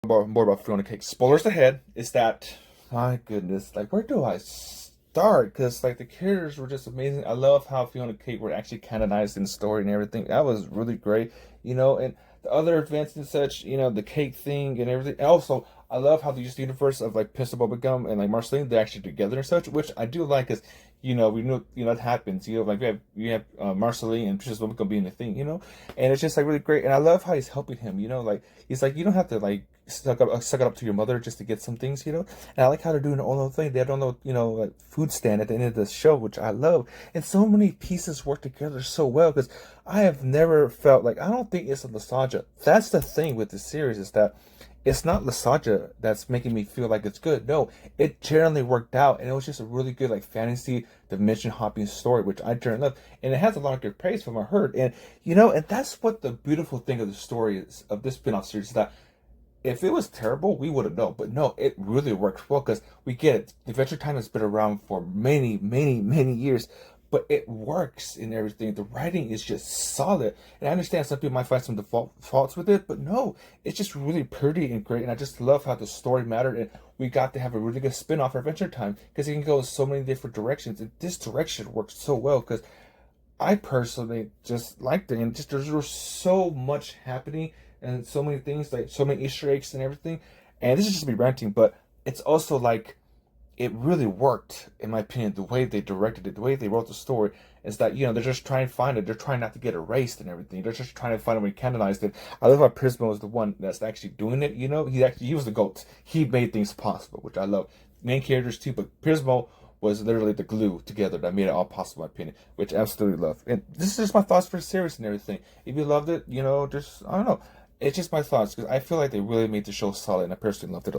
more about Fionna and Cake. Spoilers ahead. Is that, my goodness, like where do I start? Because like the characters were just amazing. I love how Fionna and Cake were actually canonized in the story and everything. That was really great, and the other events and such, the cake thing and everything. And also, I love how they use the universe of like Pistol Bubblegum and like Marceline. They're actually together and such, which I do like. Because we know it happens. Like we have Marceline and Pistol Bubblegum being a thing. And it's just like really great. And I love how he's helping him. Like he's like, you don't have to like suck it up to your mother just to get some things. And I like how they're doing their own little thing. They have their own little, like food stand at the end of the show, which I love. And so many pieces work together so well because I have never felt like, I don't think it's a nostalgia. That's the thing with the series, is that it's not nostalgia that's making me feel like it's good. No, it generally worked out, and it was just a really good like fantasy dimension hopping story, which I generally love, and it has a lot of good praise from what I heard. And that's what the beautiful thing of the story is of this spin-off series, is that if it was terrible, we would have known. But no, it really works well because we get it. Adventure Time has been around for many, many, many years, but it works in everything. The writing is just solid. And I understand some people might find some default faults with it, but no, it's just really pretty and great. And I just love how the story mattered. And we got to have a really good spin off for Adventure Time because it can go in so many different directions. And this direction works so well because I personally just liked it, and just there was so much happening and so many things, like so many Easter eggs and everything. And this is just me ranting, but it's also like it really worked in my opinion. The way they directed it, the way they wrote the story, is that they're just trying to find it. They're trying not to get erased and everything. They're just trying to find it when he canonized it. I love how Prismo was the one that's actually doing it. He was the goat. He made things possible, which I love. Main characters too, but Prismo was literally the glue together that made it all possible, in my opinion, which I absolutely love. And this is just my thoughts for the series and everything. If you loved it, just, I don't know. It's just my thoughts because I feel like they really made the show solid, and I personally loved it.